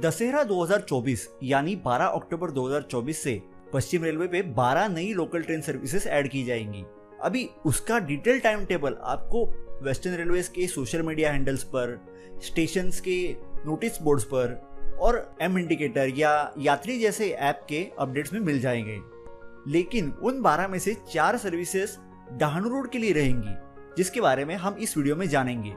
दशहरा 2024 यानी 12 अक्टूबर 2024 से पश्चिम रेलवे पे 12 नई लोकल ट्रेन सर्विसेज ऐड की जाएंगी। अभी उसका डिटेल टाइम टेबल आपको वेस्टर्न रेलवेज के सोशल मीडिया हैंडल्स पर, स्टेशंस के नोटिस बोर्ड्स पर और एम इंडिकेटर या यात्री जैसे ऐप के अपडेट्स में मिल जाएंगे। लेकिन उन 12 में से 4 सर्विसेज डहाणू रोड के लिए रहेंगी, जिसके बारे में हम इस वीडियो में जानेंगे।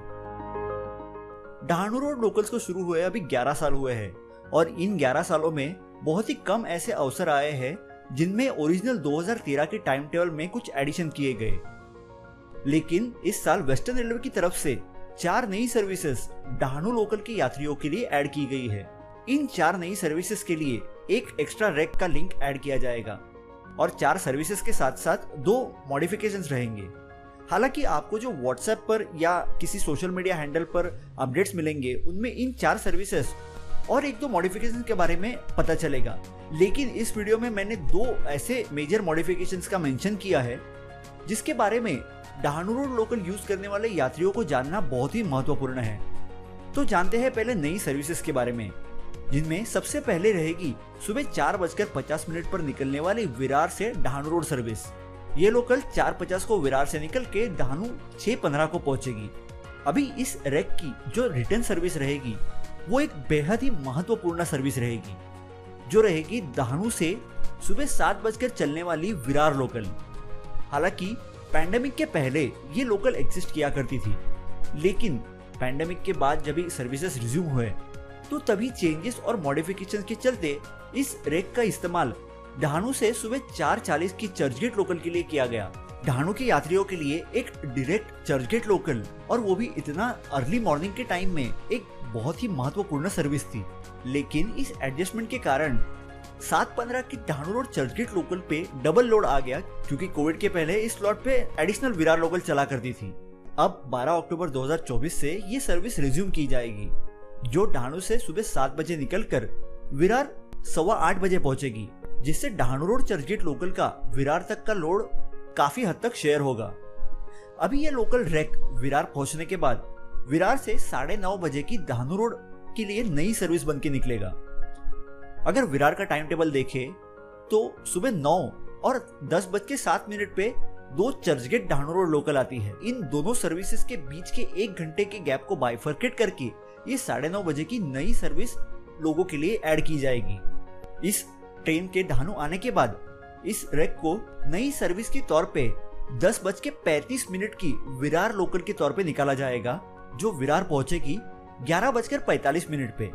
डहाणू रोड लोकल्स को शुरू हुए अभी 11 साल हुए हैं और इन 11 सालों में बहुत ही कम ऐसे अवसर आए हैं जिनमें ओरिजिनल 2013 के टाइम टेबल में कुछ एडिशन किए गए। लेकिन इस साल वेस्टर्न रेलवे की तरफ से 4 नई सर्विसेज डहाणू लोकल के यात्रियों के लिए ऐड की गई है। इन 4 नई सर्विसेज के लिए एक एक्स्ट्रा रैक का लिंक ऐड किया जाएगा और 4 सर्विसेज के साथ साथ 2 मॉडिफिकेशंस रहेंगे। हालांकि आपको जो व्हाट्सएप पर या किसी सोशल मीडिया हैंडल पर अपडेट्स मिलेंगे उनमें इन 4 सर्विसेज और 1-2 मॉडिफिकेशन के बारे में पता चलेगा। लेकिन इस वीडियो में मैंने 2 ऐसे मेजर मॉडिफिकेशंस का मेंशन किया है जिसके बारे में डहाणू रोड लोकल यूज करने वाले यात्रियों को जानना बहुत ही महत्वपूर्ण है। तो जानते हैं पहले नई सर्विसेज के बारे में, जिनमें सबसे पहले रहेगी सुबह 4:50 पर निकलने वाली विरार से डहाणू रोड सर्विस। ये लोकल 4:50 को विरार से निकल के डहाणू 6:15 को पहुंचेगी। अभी इस रैक की जो रिटर्न सर्विस रहेगी वो एक बेहद ही महत्वपूर्ण सर्विस रहेगी, जो रहेगी डहाणू से सुबह 7 बजकर चलने वाली विरार लोकल। हालांकि पैंडेमिक के पहले ये लोकल एग्जिस्ट किया करती थी, लेकिन पैंडेमिक के बाद जब सर्विसेज रिज्यूम हुए तो तभी चेंजेस और मॉडिफिकेशन के चलते इस रैक का इस्तेमाल डहाणू से सुबह 4:40 की चर्चगेट लोकल के लिए किया गया। डहाणू के यात्रियों के लिए एक डायरेक्ट चर्चगेट लोकल, और वो भी इतना अर्ली मॉर्निंग के टाइम में, एक बहुत ही महत्वपूर्ण सर्विस थी। लेकिन इस एडजस्टमेंट के कारण 7:15 की डहाणू रोड चर्चगेट लोकल पे डबल लोड आ गया, क्योंकि कोविड के पहले इस स्लॉट पे एडिशनल विरार लोकल चला करती थी। अब 12 अक्टूबर 2024 से ये सर्विस रिज्यूम की जाएगी, जो डहाणू से सुबह 7 बजे निकलकर विरार 8:15 बजे पहुंचेगी, जिससे डहाणू रोड चर्चगेट लोकल का विरार तक का लोड काफी हद तक शेयर होगा। अभी ये लोकल रैक विरार पहुंचने के बाद विरार से 9:30 बजे की डहाणू रोड के लिए नई सर्विस बन के निकलेगा। अगर विरार का टाइम टेबल देखें तो सुबह 9 और 10:07 पे 2 चर्चगेट डहाणू रोड लोकल आती है। इन दोनों सर्विसेज के बीच के 1 घंटे के गैप को बाइफर्केट करके ये 9:30 बजे की नई सर्विस लोगों के लिए ऐड की जाएगी। इस ट्रेन के डहाणू आने के बाद इस रैक को नई सर्विस के तौर पे 10:35 की विरार लोकल के तौर पे निकाला जाएगा, जो विरार पहुंचेगी 11:45 पे।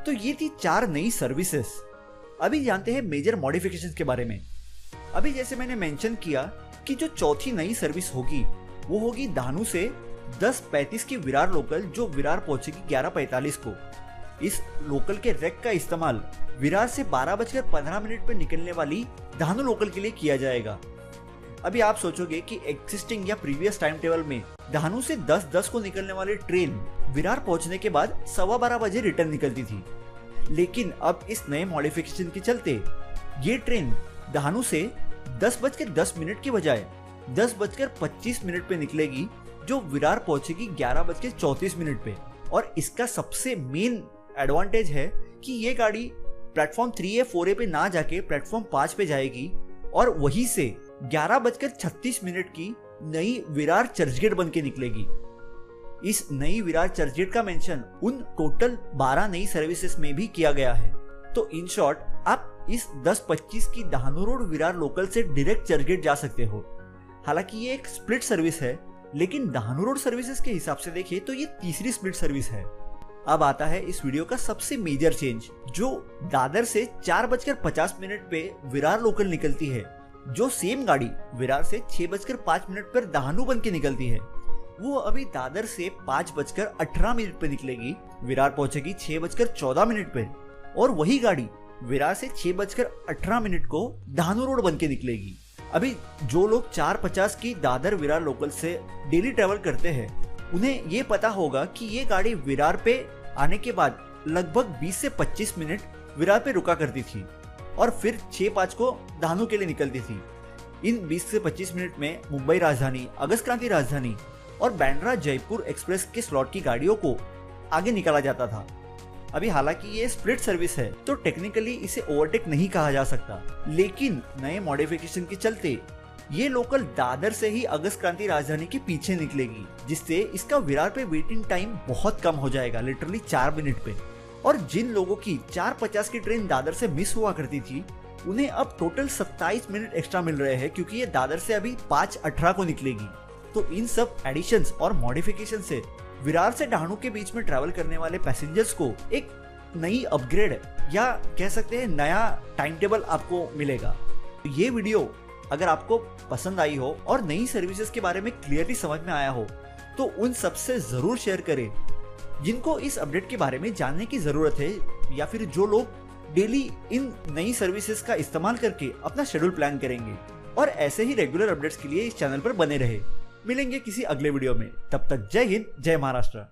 तो ये थी 4 नई सर्विसेज। अभी जानते हैं मेजर मॉडिफिकेशंस के बारे में। अभी जैसे मैंने मेंशन किया कि जो चौथी नई सर्विस होगी वो होगी डहाणू से 10:35 की विरार लोकल, जो विरार पहुंचेगी 11:45 को। इस लोकल के रैक का इस्तेमाल विरार से 12:15 पे निकलने वाली डहाणू लोकल के लिए किया जाएगा। अभी आप सोचोगे कि एग्जिस्टिंग या प्रीवियस टाइम टेबल में डहाणू से 10:10 को निकलने वाली ट्रेन विरार पहुंचने के बाद 12:15 बजे रिटर्न निकलती थी, लेकिन अब इस नए मॉडिफिकेशन के चलते ये ट्रेन डहाणू से 10:10 की बजाय 10:25 पे निकलेगी, जो विरार पहुंचेगी 11:34 पे। और इसका सबसे मेन एडवांटेज है कि ये गाड़ी प्लेटफॉर्म 3A 4A पे ना जाके प्लेटफॉर्म 5 पे जाएगी और वहीं से 11:36 की नई विरार चर्चगेट बन के निकलेगी। इस नई विरार चर्चगेट का मेंशन उन टोटल 12 नई सर्विसेज में भी किया गया है। तो इन शॉर्ट आप इस 10:25 की डहाणू रोड विरार लोकल से डायरेक्ट चर्चगेट जा सकते हो। हालांकि ये एक स्प्लिट सर्विस है, लेकिन डहाणू रोड सर्विसेज के हिसाब से देखें तो ये तीसरी स्प्लिट सर्विस है। अब आता है इस वीडियो का सबसे मेजर चेंज, जो दादर से 4:50 पे विरार लोकल निकलती है, जो सेम गाड़ी विरार से 6:05 पर डहाणू बन के निकलती है। वो अभी दादर से 5:18 पे निकलेगी, विरार पहुंचेगी 6:14 पे, और वही गाड़ी विरार से 6:18 को डहाणू रोड बन के निकलेगी। अभी जो लोग 4:50 की दादर विरार लोकल से डेली ट्रेवल करते हैं, उन्हें ये पता होगा कि ये गाड़ी विरार पे आने के बाद लगभग 20 से 25 मिनट विरार पे रुका करती थी और फिर 6:05 को डहाणू के लिए निकलती थी। इन 20 से 25 मिनट में मुंबई राजधानी, अगस्त क्रांति राजधानी और बांद्रा जयपुर एक्सप्रेस के स्लॉट की गाड़ियों को आगे निकाला जाता था। अभी हालांकि ये स्प्लिट सर्विस है तो टेक्निकली इसे ओवरटेक नहीं कहा जा सकता, लेकिन नए मॉडिफिकेशन के चलते ये लोकल दादर से ही अगस्त क्रांति राजधानी के पीछे निकलेगी, जिससे इसका विरार पे वेटिंग टाइम बहुत कम हो जाएगा, लिटरली 4 मिनट पे। और जिन लोगों की 4:50 की ट्रेन दादर से मिस हुआ करती थी उन्हें अब टोटल 27 मिनट एक्स्ट्रा मिल रहे हैं, क्योंकि ये दादर से अभी 5:18 को निकलेगी। तो इन सब एडिशंस और मॉडिफिकेशन से विरार से डहाणू के बीच में ट्रैवल करने वाले पैसेंजर्स को एक नई अपग्रेड या कह सकते हैं नया टाइम टेबल आपको मिलेगा। तो ये वीडियो अगर आपको पसंद आई हो और नई सर्विसेज के बारे में क्लियरली समझ में आया हो तो उन सबसे जरूर शेयर करें जिनको इस अपडेट के बारे में जानने की जरूरत है, या फिर जो लोग डेली इन नई सर्विसेज का इस्तेमाल करके अपना शेड्यूल प्लान करेंगे। और ऐसे ही रेगुलर अपडेट्स के लिए इस चैनल पर बने रहे। मिलेंगे किसी अगले वीडियो में, तब तक जय हिंद, जय महाराष्ट्र।